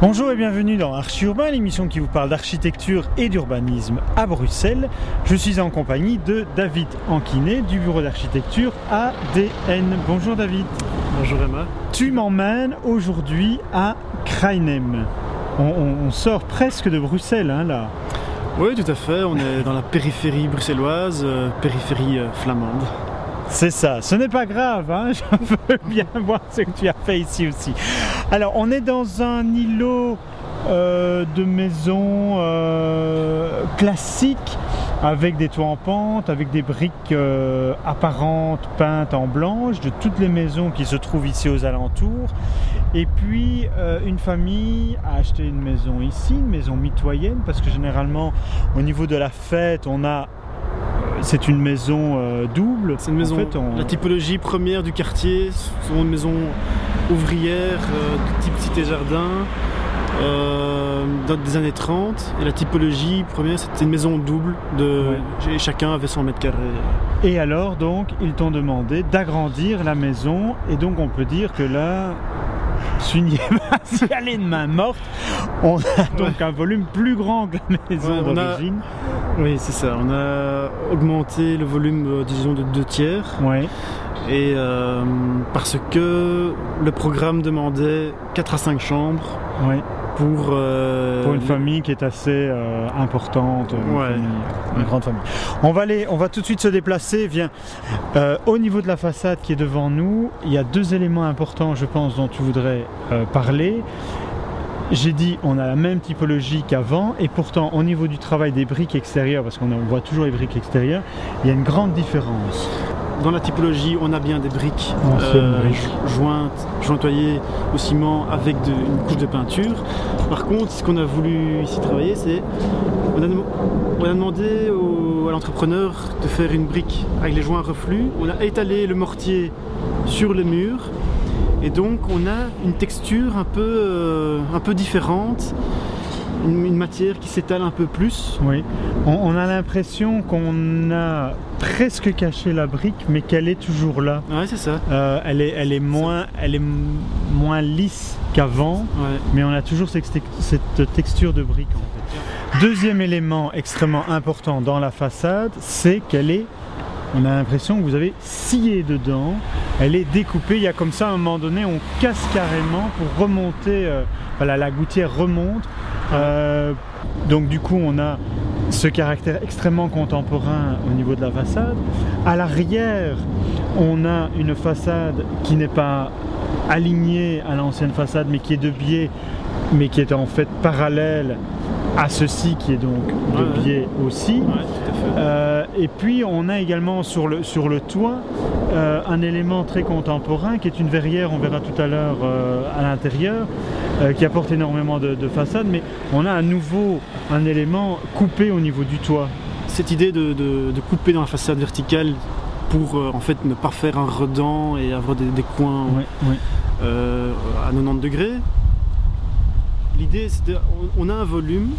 Bonjour et bienvenue dans Archi Urbain, l'émission qui vous parle d'architecture et d'urbanisme à Bruxelles. Je suis en compagnie de David Anquinet du bureau d'architecture ADN. Bonjour David. Bonjour Emma. Tu m'emmènes aujourd'hui à Kruinem. On sort presque de Bruxelles là. Oui, tout à fait, on est dans la périphérie bruxelloise, périphérie flamande. C'est ça, ce n'est pas grave, je veux bien voir ce que tu as fait ici aussi. Alors, on est dans un îlot de maisons classiques, avec des toits en pente, avec des briques apparentes peintes en blanche, de toutes les maisons qui se trouvent ici aux alentours. Et puis, une famille a acheté une maison ici, une maison mitoyenne, parce que généralement, au niveau de la fête, c'est une maison double. C'est une maison, la typologie première du quartier, c'est une maison ouvrière de type cité-jardin des années 30. Et la typologie première, c'était une maison double, chacun avait 100 mètres carrés. Et alors, donc, ils t'ont demandé d'agrandir la maison, et donc on peut dire que là, si elle est de main morte, on a donc un volume plus grand que la maison d'origine. Oui, c'est ça. On a augmenté le volume, disons, de 2/3. Ouais. Et parce que le programme demandait 4 à 5 chambres. Ouais. Pour une famille qui est assez importante, une grande famille. On va tout de suite se déplacer. Viens. Au niveau de la façade qui est devant nous, il y a 2 éléments importants, je pense, dont tu voudrais parler. J'ai dit, on a la même typologie qu'avant, et pourtant, au niveau du travail des briques extérieures, parce qu'on voit toujours les briques extérieures, il y a une grande différence. Dans la typologie, on a bien des briques jointoyées au ciment avec une couche de peinture. Par contre, ce qu'on a voulu ici travailler, c'est on a demandé à l'entrepreneur de faire une brique avec les joints reflux. On a étalé le mortier sur le mur. Et donc on a une texture un peu différente, une matière qui s'étale un peu plus. Oui, on a l'impression qu'on a presque caché la brique, mais qu'elle est toujours là. Ouais, c'est ça. Elle est moins lisse qu'avant, mais on a toujours cette texture de brique en fait. Deuxième élément extrêmement important dans la façade, c'est on a l'impression que vous avez scié dedans, elle est découpée, il y a comme ça à un moment donné, on casse carrément pour remonter, la gouttière remonte, donc du coup on a ce caractère extrêmement contemporain au niveau de la façade. À l'arrière, on a une façade qui n'est pas alignée à l'ancienne façade, mais qui est de biais, mais qui est en fait parallèle à ceci qui est donc de biais aussi. Ouais, tout à fait. Et puis on a également sur le toit un élément très contemporain qui est une verrière, on verra tout à l'heure à l'intérieur, qui apporte énormément de façade, mais on a à nouveau un élément coupé au niveau du toit. Cette idée de couper dans la façade verticale pour en fait ne pas faire un redent et avoir des coins à 90 degrés. L'idée, c'est on a un volume.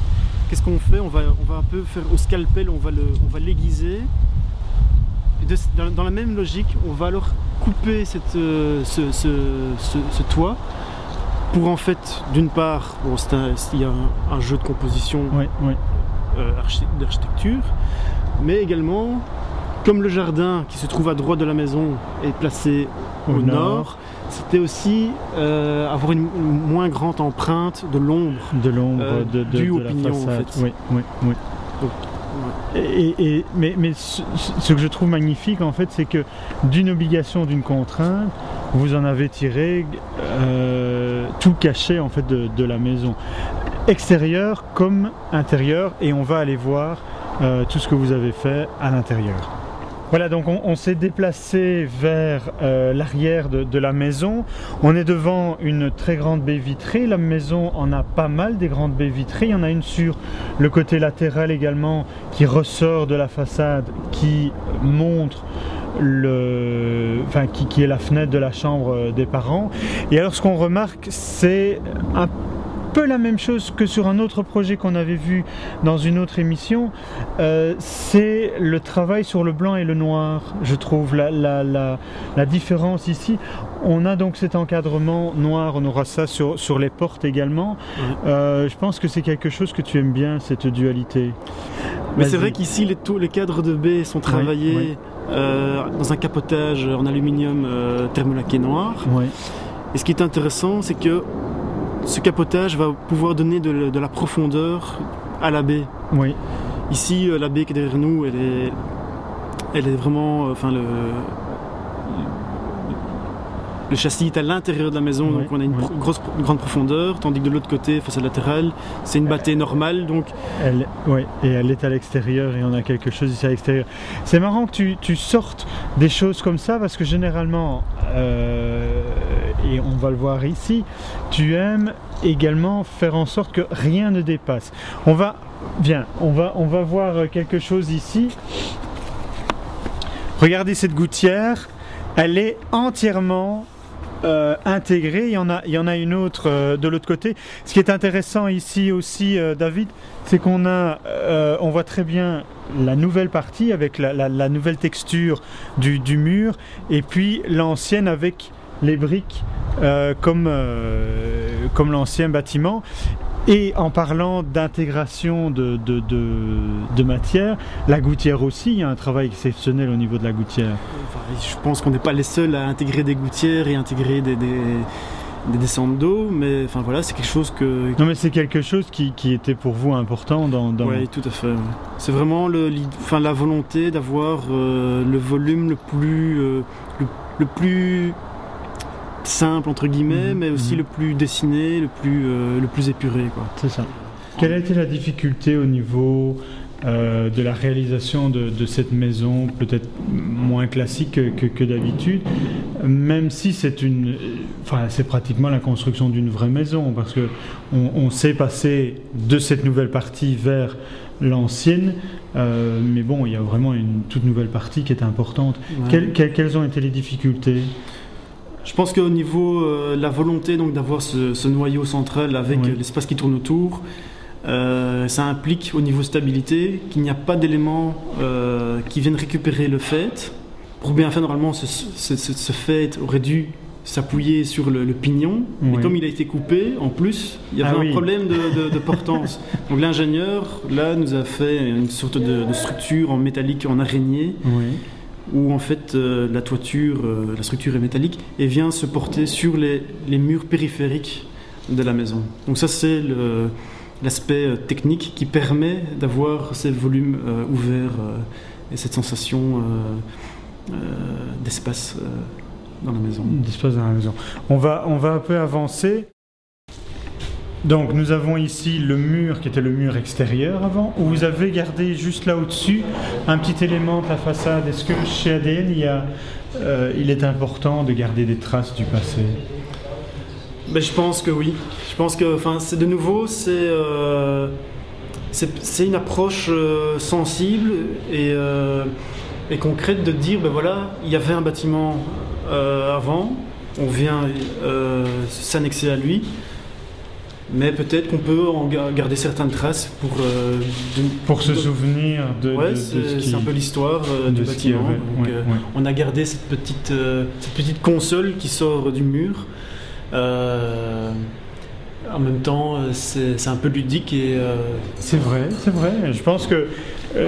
Qu'est-ce qu'on fait ? On va un peu faire au scalpel, on va l'aiguiser. Et dans la même logique, on va alors couper ce toit pour en fait, d'une part, il y a un jeu de composition d'architecture, mais également, comme le jardin qui se trouve à droite de la maison est placé au nord, c'était aussi avoir une moins grande empreinte de l'ombre due au pignon en fait. Oui. Donc, mais ce que je trouve magnifique en fait, c'est que d'une obligation, d'une contrainte, vous en avez tiré tout caché en fait de la maison, extérieur comme intérieur, et on va aller voir tout ce que vous avez fait à l'intérieur. Voilà, donc on s'est déplacé vers l'arrière de la maison. On est devant une très grande baie vitrée. La maison en a pas mal, des grandes baies vitrées. Il y en a une sur le côté latéral également qui ressort de la façade, qui montre qui est la fenêtre de la chambre des parents. Et alors ce qu'on remarque, c'est peu la même chose que sur un autre projet qu'on avait vu dans une autre émission. C'est le travail sur le blanc et le noir, je trouve. La différence ici, on a donc cet encadrement noir, on aura ça sur les portes également. Je pense que c'est quelque chose que tu aimes bien, cette dualité. Mais c'est vrai qu'ici, les cadres de baie sont travaillés dans un capotage en aluminium thermolaqué noir. Oui. Et ce qui est intéressant, c'est que ce capotage va pouvoir donner de la profondeur à la baie. Oui. Ici, la baie qui est derrière nous, elle est vraiment... le châssis est à l'intérieur de la maison, donc on a une grande profondeur, tandis que de l'autre côté, façade latérale, c'est une battée normale. Donc... et elle est à l'extérieur et on a quelque chose ici à l'extérieur. C'est marrant que tu sortes des choses comme ça parce que généralement, et on va le voir ici, tu aimes également faire en sorte que rien ne dépasse. On va voir quelque chose ici. Regardez cette gouttière, elle est entièrement intégrée. Il y en a une autre de l'autre côté. Ce qui est intéressant ici aussi, David, c'est qu'on voit très bien la nouvelle partie avec la nouvelle texture du mur et puis l'ancienne avec les briques comme l'ancien bâtiment. Et en parlant d'intégration de matière, la gouttière aussi, il y a un travail exceptionnel au niveau de la gouttière. Je pense qu'on n'est pas les seuls à intégrer des gouttières et intégrer des descentes d'eau, mais enfin voilà, c'est quelque chose que... Non mais c'est quelque chose qui était pour vous important dans... Oui, tout à fait. Ouais. C'est vraiment la volonté d'avoir le volume le plus simple entre guillemets, mais aussi le plus dessiné, le plus épuré, quoi. C'est ça. Quelle a été la difficulté au niveau de la réalisation de cette maison, peut-être moins classique que d'habitude, même si c'est pratiquement la construction d'une vraie maison, parce que on s'est passé de cette nouvelle partie vers l'ancienne, mais bon, il y a vraiment une toute nouvelle partie qui est importante. Ouais. Quelles ont été les difficultés ? Je pense qu'au niveau de la volonté donc, d'avoir ce noyau central avec l'espace qui tourne autour, ça implique au niveau stabilité qu'il n'y a pas d'éléments qui viennent récupérer le faîte. Pour bien faire, normalement, ce faîte aurait dû s'appuyer sur le pignon, mais comme il a été coupé, en plus, il y avait un problème de portance. Donc l'ingénieur, là, nous a fait une sorte de structure en métallique, en araignée, où en fait la toiture, la structure est métallique et vient se porter sur les murs périphériques de la maison. Donc ça c'est l'aspect technique qui permet d'avoir ces volumes ouverts et cette sensation d'espace dans la maison. D'espace dans la maison. On va un peu avancer. Donc nous avons ici le mur qui était le mur extérieur avant, où vous avez gardé juste là au-dessus un petit élément de la façade. Est-ce que chez ADN il est important de garder des traces du passé ? Ben, je pense que oui. Je pense que c'est de nouveau c'est une approche sensible et concrète de dire ben voilà, il y avait un bâtiment avant, on vient s'annexer à lui. Mais peut-être qu'on peut en garder certaines traces pour se souvenir de ce qui... C'est un peu l'histoire du bâtiment. Donc, on a gardé cette petite console qui sort du mur. En même temps, c'est un peu ludique. C'est vrai. Je pense que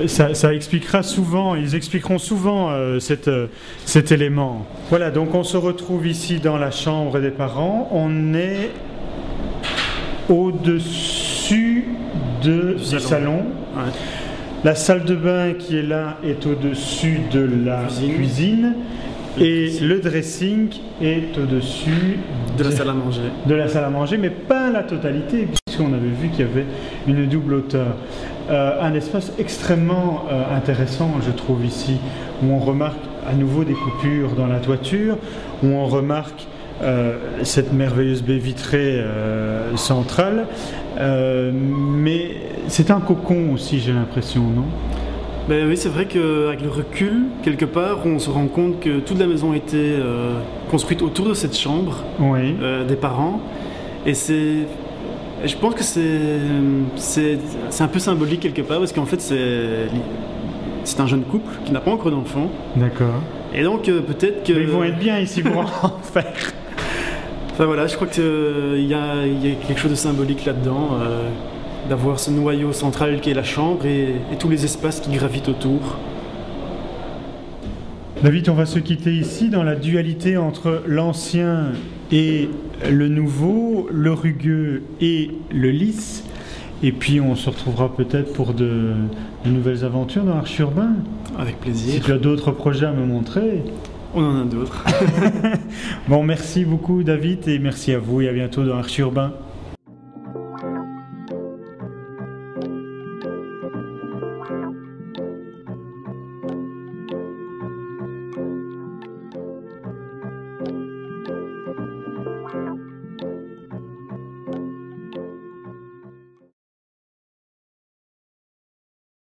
ça expliquera souvent, ils expliqueront souvent cet élément. Voilà, donc on se retrouve ici dans la chambre des parents. On est au-dessus du salon. Ouais. La salle de bain qui est là est au-dessus de la cuisine. Et le dressing est au-dessus de la salle à manger. De la salle à manger, mais pas la totalité, puisqu'on avait vu qu'il y avait une double hauteur. Un espace extrêmement intéressant, je trouve ici, où on remarque à nouveau des coupures dans la toiture, où on remarque cette merveilleuse baie vitrée centrale, mais c'est un cocon aussi, j'ai l'impression, non ? Ben oui, c'est vrai qu'avec le recul, quelque part, on se rend compte que toute la maison a été construite autour de cette chambre des parents, et c'est Et je pense que c'est un peu symbolique quelque part, parce qu'en fait c'est un jeune couple qui n'a pas encore d'enfant. D'accord. Et donc peut-être que... Mais ils vont être bien ici pour en faire. Enfin voilà, je crois qu'il y a quelque chose de symbolique là-dedans, d'avoir ce noyau central qui est la chambre et tous les espaces qui gravitent autour. David, on va se quitter ici dans la dualité entre l'ancien et le nouveau, le rugueux et le lisse. Et puis on se retrouvera peut-être pour de nouvelles aventures dans Arches-Urbain. Avec plaisir. Si tu as d'autres projets à me montrer. On en a d'autres. Bon, merci beaucoup David et merci à vous et à bientôt dans Arches-Urbain.